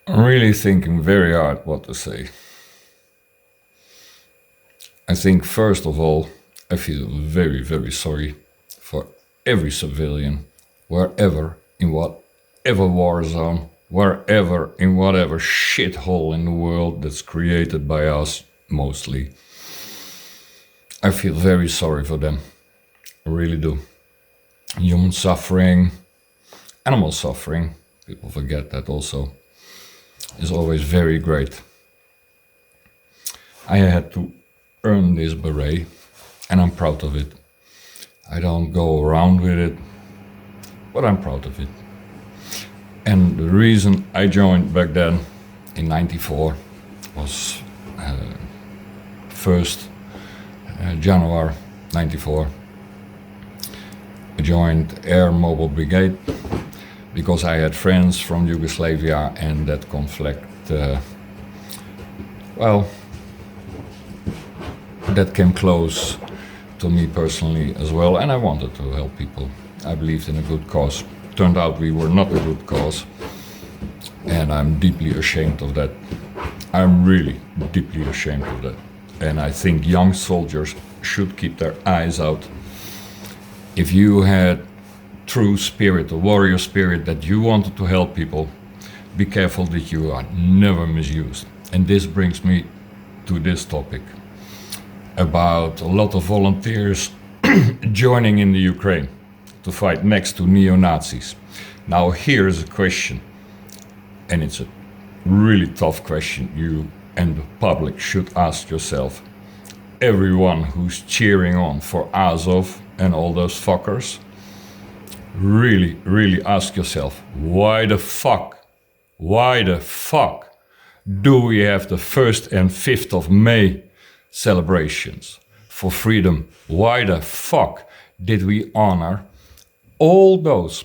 I'm really thinking very hard what to say. I think first of all, I feel very, very sorry for every civilian, wherever, in whatever war zone, wherever, in whatever shithole in the world that's created by us, mostly. I feel very sorry for them. I really do. Human suffering, animal suffering, people forget that also, is always very great. I had to earn this beret, and I'm proud of it. I don't go around with it, but I'm proud of it. And the reason I joined back then, in '94, was 1st January '94. I joined Air Mobile Brigade because I had friends from Yugoslavia, and that conflict, that came close to me personally as well, and I wanted to help people. I believed in a good cause. Turned out we were not a good cause, and I'm deeply ashamed of that. I'm really deeply ashamed of that. And I think young soldiers should keep their eyes out. If you had true spirit, a warrior spirit, that you wanted to help people, be careful that you are never misused. And this brings me to this topic about a lot of volunteers joining in the Ukraine to fight next to neo-Nazis. Now here's a question, and it's a really tough question you and the public should ask yourself. Everyone who's cheering on for Azov and all those fuckers, really ask yourself, why the fuck do we have the 1st and 5th of May celebrations for freedom? Why the fuck did we honor all those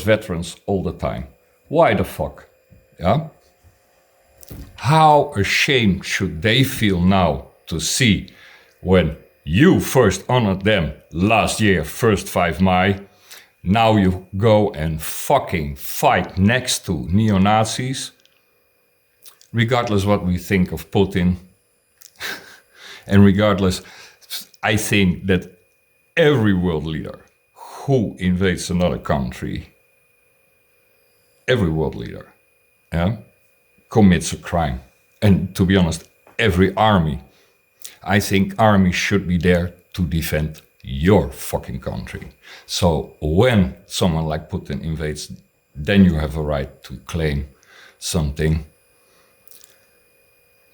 veterans all the time? Why the fuck? Yeah? How ashamed should they feel now to see when you first honored them last year, 1st 5 May, now you go and fucking fight next to neo-Nazis? Regardless what we think of Putin, and regardless, I think that every world leader who invades another country, every world leader, yeah, commits a crime. And to be honest, every army. I think armies should be there to defend your fucking country. So when someone like Putin invades, then you have a right to claim something.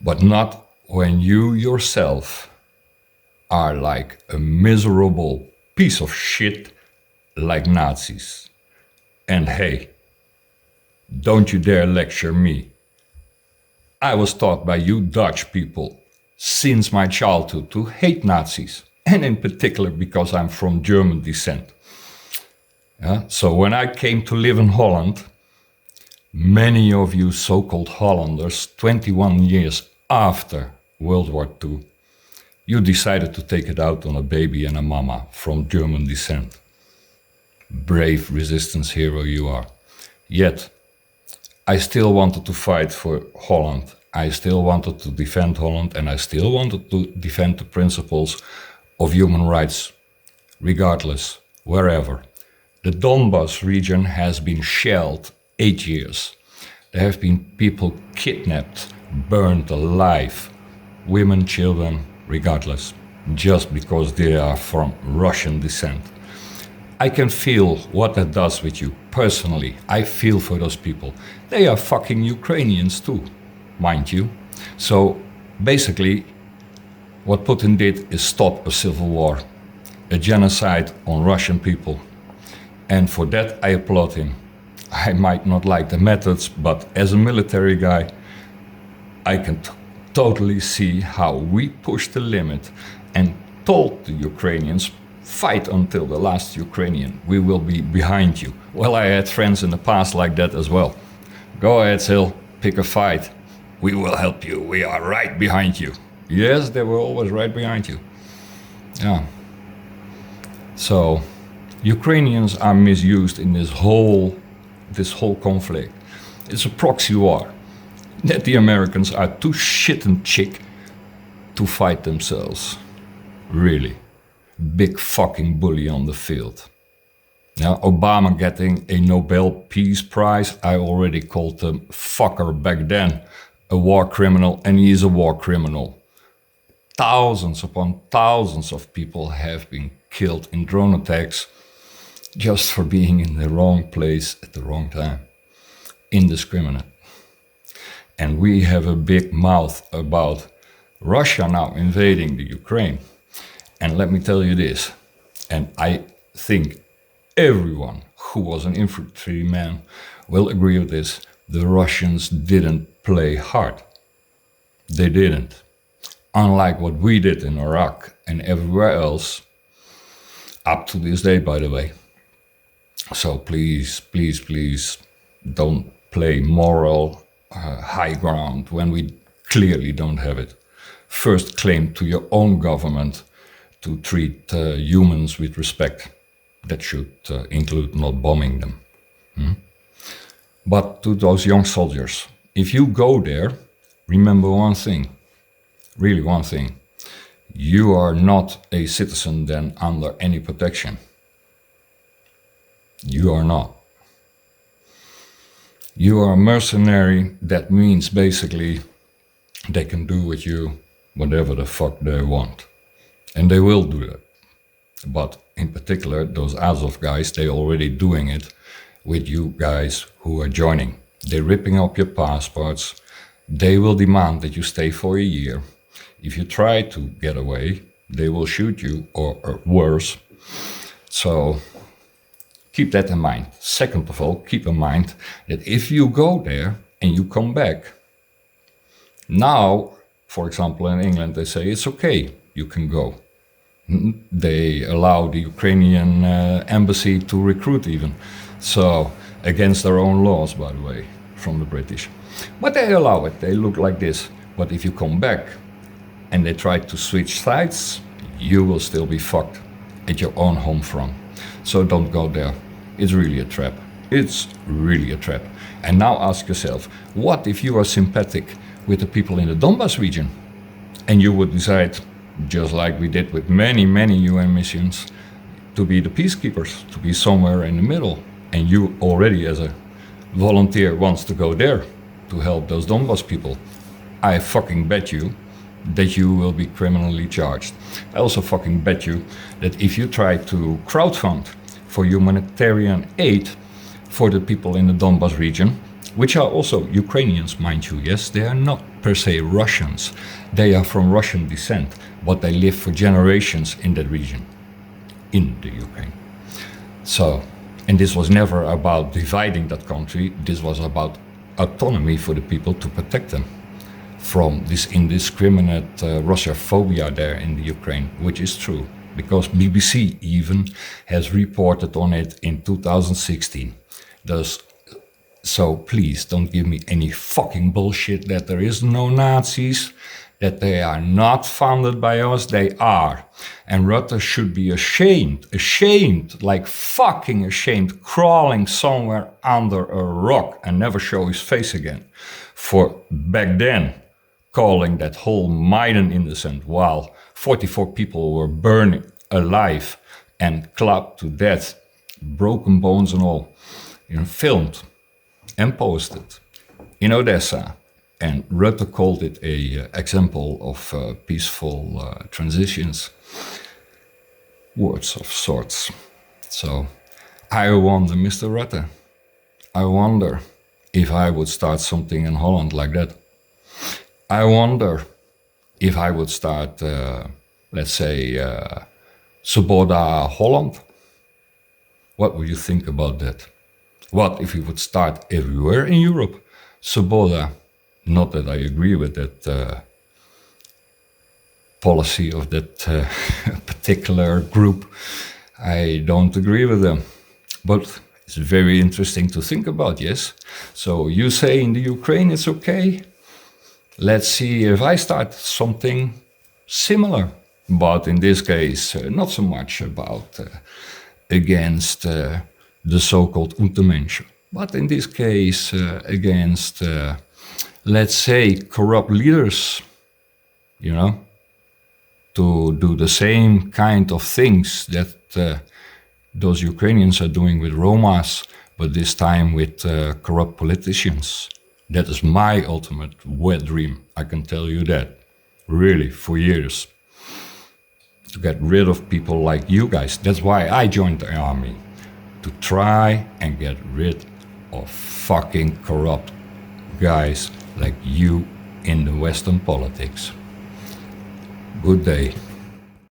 But not when you yourself are like a miserable piece of shit like Nazis. And hey, don't you dare lecture me. I was taught by you Dutch people since my childhood to hate Nazis, and in particular because I'm from German descent. Yeah? So when I came to live in Holland, many of you so-called Hollanders, 21 years after World War II, you decided to take it out on a baby and a mama from German descent. Brave resistance hero you are. Yet, I still wanted to fight for Holland. I still wanted to defend Holland, and I still wanted to defend the principles of human rights, regardless, wherever. The Donbas region has been shelled 8 years. There have been people kidnapped, burned alive, women, children, regardless, just because they are from Russian descent. I can feel what that does with you. Personally, I feel for those people. They are fucking Ukrainians too, mind you. So basically, what Putin did is stop a civil war, a genocide on Russian people. And for that, I applaud him. I might not like the methods, but as a military guy, I can totally see how we pushed the limit and told the Ukrainians, fight until the last Ukrainian. We will be behind you. Well, I had friends in the past like that as well. Go ahead, Sil, pick a fight. We will help you. We are right behind you. Yes, they were always right behind you. Yeah. So, Ukrainians are misused in this whole conflict. It's a proxy war that the Americans are too shit and chick to fight themselves. Really. Big fucking bully on the field. Now, Obama getting a Nobel Peace Prize, I already called the fucker back then a war criminal, and he is a war criminal. Thousands upon thousands of people have been killed in drone attacks just for being in the wrong place at the wrong time. Indiscriminate. And we have a big mouth about Russia now invading the Ukraine. And let me tell you this, and I think everyone who was an infantryman will agree with this, the Russians didn't play hard. They didn't. Unlike what we did in Iraq and everywhere else, up to this day, by the way. So please, please, please don't play moral high ground when we clearly don't have it. First, claim to your own government to treat humans with respect. That should include not bombing them. But to those young soldiers, if you go there, remember one thing, really one thing. You are not a citizen then under any protection. You are not. You are a mercenary. That means basically they can do with you whatever the fuck they want. And they will do that. But in particular, those Azov guys, they're already doing it with you guys who are joining. They're ripping up your passports. They will demand that you stay for a year. If you try to get away, they will shoot you or worse. So keep that in mind. Second of all, keep in mind that if you go there and you come back, now, for example, in England, they say it's okay, you can go. They allow the Ukrainian embassy to recruit even. So, against their own laws, by the way, from the British. But they allow it, they look like this. But if you come back and they try to switch sides, you will still be fucked at your own home front. So don't go there. It's really a trap. It's really a trap. And now ask yourself, what if you are sympathetic with the people in the Donbas region? And you would decide, just like we did with many, many UN missions, to be the peacekeepers, to be somewhere in the middle. And you already as a volunteer wants to go there to help those Donbas people. I fucking bet you that you will be criminally charged. I also fucking bet you that if you try to crowdfund for humanitarian aid for the people in the Donbas region, which are also Ukrainians, mind you, yes, they are not per se Russians. They are from Russian descent, but they live for generations in that region, in the Ukraine. So, and this was never about dividing that country, this was about autonomy for the people to protect them from this indiscriminate Russophobia there in the Ukraine, which is true, because BBC even has reported on it in 2016. So please don't give me any fucking bullshit that there is no Nazis, that they are not funded by us. They are. And Rutte should be ashamed, like fucking ashamed, crawling somewhere under a rock and never show his face again. For back then, calling that whole Maidan innocent while 44 people were burned alive and clubbed to death, broken bones and all, filmed and posted in Odessa. And Rutte called it an example of peaceful transitions, words of sorts. So I wonder, Mr. Rutte, I wonder if I would start something in Holland like that. I wonder if I would start, let's say, Svoboda Holland. What would you think about that? What if we would start everywhere in Europe? Svoboda, not that I agree with that policy of that particular group. I don't agree with them. But it's very interesting to think about, yes? So you say in the Ukraine it's okay? Let's see if I start something similar. But in this case, not so much about against the so-called Untermenschen. but in this case against, let's say, corrupt leaders, you know, to do the same kind of things that those Ukrainians are doing with Romas, but this time with corrupt politicians. That is my ultimate wet dream, I can tell you that. Really, for years. To get rid of people like you guys. That's why I joined the army. To try and get rid of fucking corrupt guys like you in the Western politics. Good day.